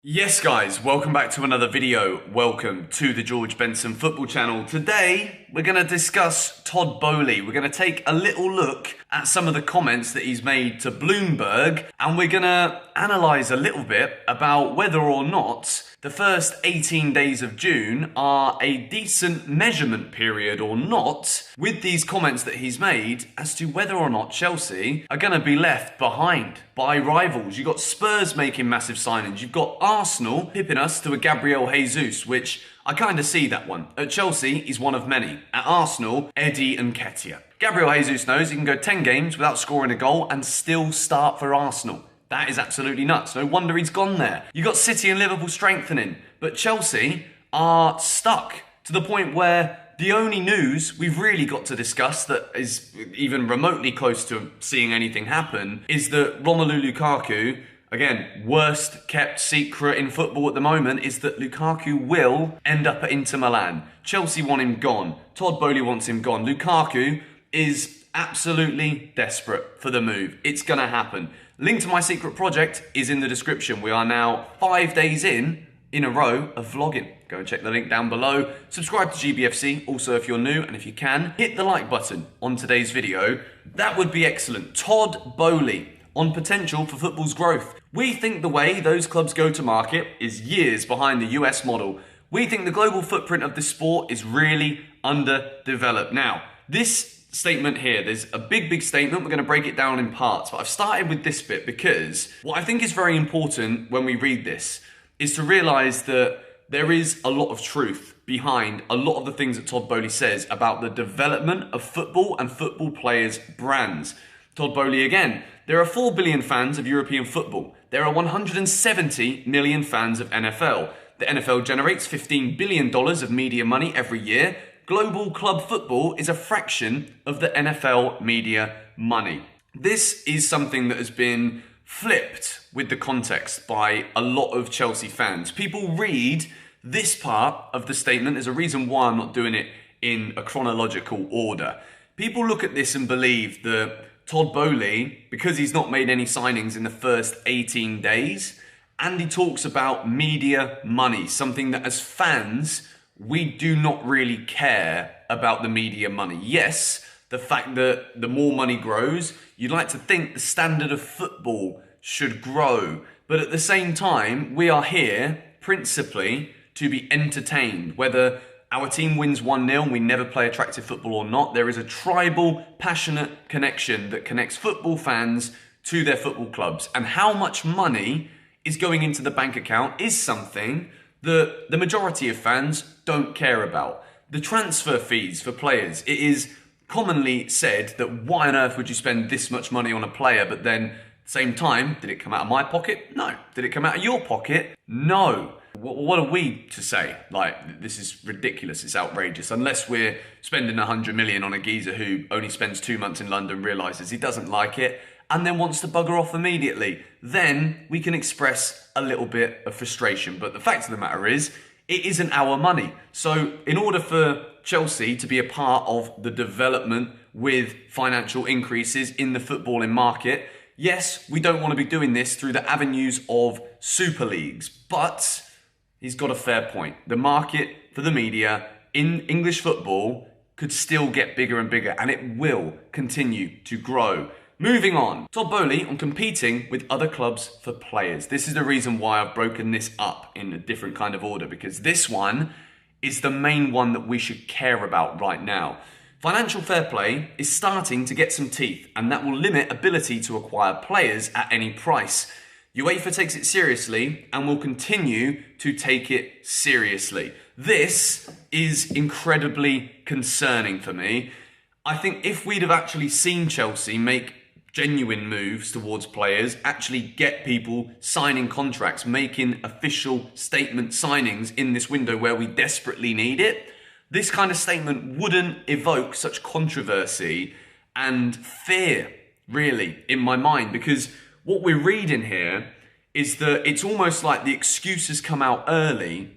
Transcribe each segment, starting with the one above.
Yes guys, welcome back to another video. Welcome to the George Benson Football Channel. Today, we're going to discuss Todd Boehly. We're going to take a little look at some of the comments that he's made to Bloomberg, and we're going to analyse a little bit about whether or not the first 18 days of June are a decent measurement period or not, with these comments that he's made as to whether or not Chelsea are going to be left behind by rivals. You've got Spurs making massive signings. You've got Arsenal pipping us to a Gabriel Jesus, which I kind of see that one. At Chelsea, he's one of many. At Arsenal, Eddie Nketiah. Gabriel Jesus knows he can go 10 games without scoring a goal and still start for Arsenal. That is absolutely nuts. No wonder he's gone there. You got City and Liverpool strengthening, but Chelsea are stuck to the point where the only news we've really got to discuss that is even remotely close to seeing anything happen is that Romelu Lukaku, again, worst kept secret in football at the moment, is that Lukaku will end up at Inter Milan. Chelsea want him gone. Todd Boehly wants him gone. Lukaku is absolutely desperate for the move. It's going to happen. Link to my secret project is in the description. We are now 5 days in a row of vlogging. Go and check the link down below. Subscribe to GBFC also if you're new, and if you can, hit the like button on today's video. That would be excellent. Todd Boehly on potential for football's growth. We think the way those clubs go to market is years behind the US model. We think the global footprint of this sport is really underdeveloped. Now, this statement here, there's a big statement. We're going to break it down in parts, but I've started with this bit because what I think is very important when we read this is to realize that there is a lot of truth behind a lot of the things that Todd Boehly says about the development of football and football players' brands. Todd Boehly again, there are 4 billion fans of European football. There are 170 million fans of NFL. The NFL generates $15 billion of media money every year. Global club football is a fraction of the NFL media money. This is something that has been flipped with the context by a lot of Chelsea fans. People read this part of the statement. There's a reason why I'm not doing it in a chronological order. People look at this and believe that Todd Boehly, because he's not made any signings in the first 18 days, and he talks about media money, something that as fans, we do not really care about the media money. Yes, the fact that the more money grows, you'd like to think the standard of football should grow. But at the same time, we are here principally to be entertained. Whether our team wins 1-0 and we never play attractive football or not, there is a tribal, passionate connection that connects football fans to their football clubs. And how much money is going into the bank account is something that the majority of fans don't care about. The transfer fees for players, it is commonly said that why on earth would you spend this much money on a player, but then at the same time, did it come out of my pocket? No. Did it come out of your pocket? No. What are we to say? Like, this is ridiculous, it's outrageous. Unless we're spending 100 million on a geezer who only spends 2 months in London, realises he doesn't like it, and then wants to bugger off immediately. Then we can express a little bit of frustration. But the fact of the matter is, it isn't our money. So in order for Chelsea to be a part of the development with financial increases in the footballing market, yes, we don't want to be doing this through the avenues of Super Leagues. But he's got a fair point. The market for the media in English football could still get bigger and bigger, and it will continue to grow. Moving on, Todd Boehly on competing with other clubs for players. This is the reason why I've broken this up in a different kind of order, because this one is the main one that we should care about right now. Financial fair play is starting to get some teeth, and that will limit ability to acquire players at any price. UEFA takes it seriously and will continue to take it seriously. This is incredibly concerning for me. I think if we'd have actually seen Chelsea make genuine moves towards players, actually get people signing contracts, making official statement signings in this window where we desperately need it, this kind of statement wouldn't evoke such controversy and fear, really, in my mind. Because what we're reading here is that it's almost like the excuses come out early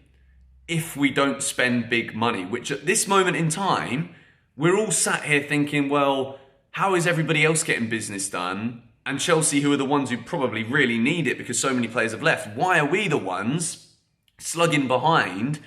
if we don't spend big money, which at this moment in time, we're all sat here thinking, well, how is everybody else getting business done and Chelsea, who are the ones who probably really need it because so many players have left, why are we the ones slugging behind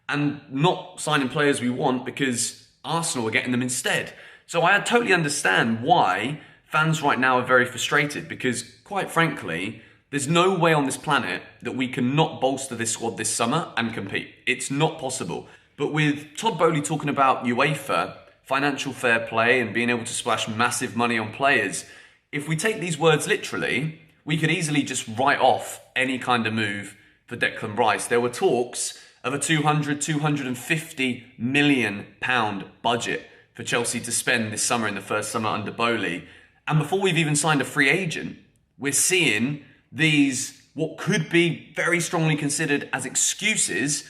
and not signing players we want because Arsenal are getting them instead? So I totally understand why fans right now are very frustrated because, quite frankly, there's no way on this planet that we can not bolster this squad this summer and compete. It's not possible. But with Todd Boehly talking about UEFA, financial fair play and being able to splash massive money on players, if we take these words literally, we could easily just write off any kind of move for Declan Rice. There were talks of a £250 million budget for Chelsea to spend this summer in the first summer under Boehly. And before we've even signed a free agent, we're seeing these, what could be very strongly considered as excuses,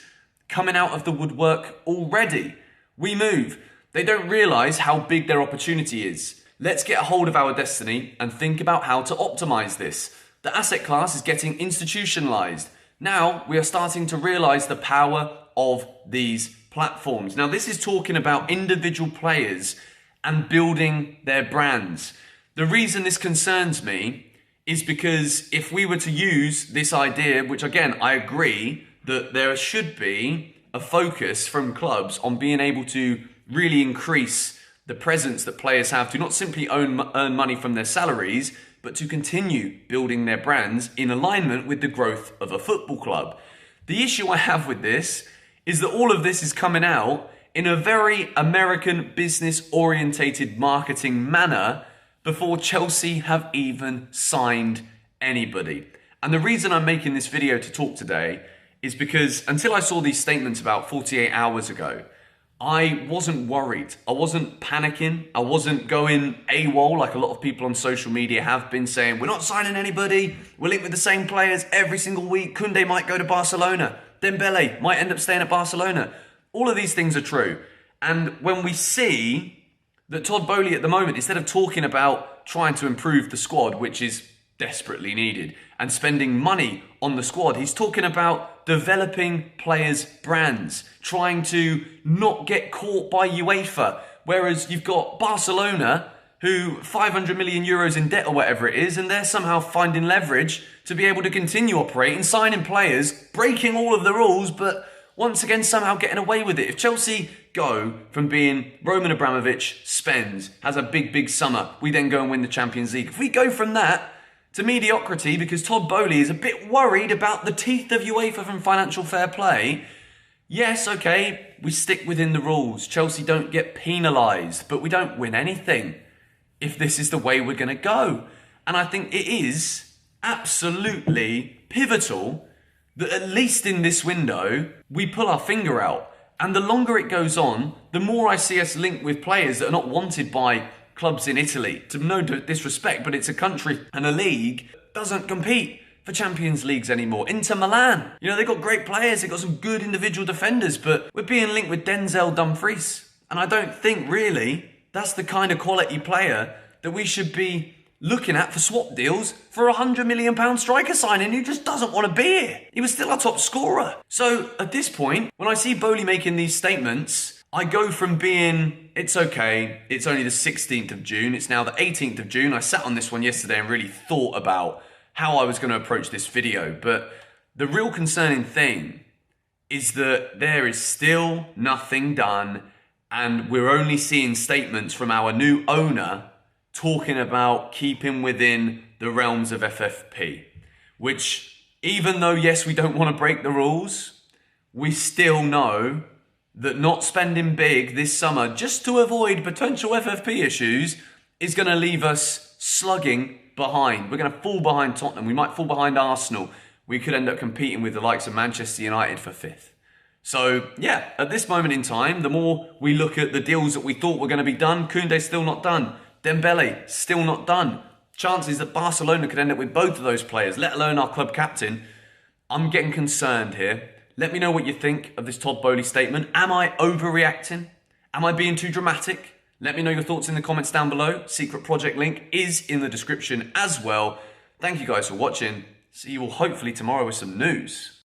coming out of the woodwork already. We move. They don't realise how big their opportunity is. Let's get a hold of our destiny and think about how to optimise this. The asset class is getting institutionalised. Now we are starting to realise the power of these platforms. Now this is talking about individual players and building their brands. The reason this concerns me is because if we were to use this idea, which again, I agree that there should be a focus from clubs on being able to really increase the presence that players have to not simply earn money from their salaries, but to continue building their brands in alignment with the growth of a football club. The issue I have with this is that all of this is coming out in a very American business-orientated marketing manner before Chelsea have even signed anybody. And the reason I'm making this video to talk today is because until I saw these statements about 48 hours ago, I wasn't worried. I wasn't panicking. I wasn't going AWOL like a lot of people on social media have been saying, we're not signing anybody. We're linked with the same players every single week. Koundé might go to Barcelona. Dembele might end up staying at Barcelona. All of these things are true. And when we see that Todd Boehly at the moment, instead of talking about trying to improve the squad, which is desperately needed, and spending money on the squad, he's talking about developing players' brands, trying to not get caught by UEFA. Whereas you've got Barcelona, who 500 million euros in debt or whatever it is, and they're somehow finding leverage to be able to continue operating, signing players, breaking all of the rules, but once again somehow getting away with it. If Chelsea go from being Roman Abramovich spends, has a big summer, we then go and win the Champions League. If we go from that to mediocrity because Todd Boehly is a bit worried about the teeth of UEFA from financial fair play, yes, okay, we stick within the rules. Chelsea don't get penalised, but we don't win anything if this is the way we're going to go. And I think it is absolutely pivotal that at least in this window, we pull our finger out. And the longer it goes on, the more I see us linked with players that are not wanted by clubs in Italy. To no disrespect, but it's a country and a league that doesn't compete for Champions Leagues anymore. Inter Milan, you know, they've got great players, they've got some good individual defenders, but we're being linked with Denzel Dumfries. And I don't think really that's the kind of quality player that we should be looking at for swap deals for a £100 million striker signing who just doesn't want to be here. He was still our top scorer. So at this point, when I see Boehly making these statements, I go from being, it's okay, it's only the 16th of June, it's now the 18th of June. I sat on this one yesterday and really thought about how I was going to approach this video. But the real concerning thing is that there is still nothing done, and we're only seeing statements from our new owner talking about keeping within the realms of FFP, which even though, yes, we don't want to break the rules, we still know that not spending big this summer just to avoid potential FFP issues is going to leave us slugging behind. We're going to fall behind Tottenham. We might fall behind Arsenal. We could end up competing with the likes of Manchester United for 5th. So, yeah, at this moment in time, the more we look at the deals that we thought were going to be done, Koundé's still not done. Dembele, still not done. Chances that Barcelona could end up with both of those players, let alone our club captain. I'm getting concerned here. Let me know what you think of this Todd Boehly statement. Am I overreacting? Am I being too dramatic? Let me know your thoughts in the comments down below. Secret project link is in the description as well. Thank you guys for watching. See you all hopefully tomorrow with some news.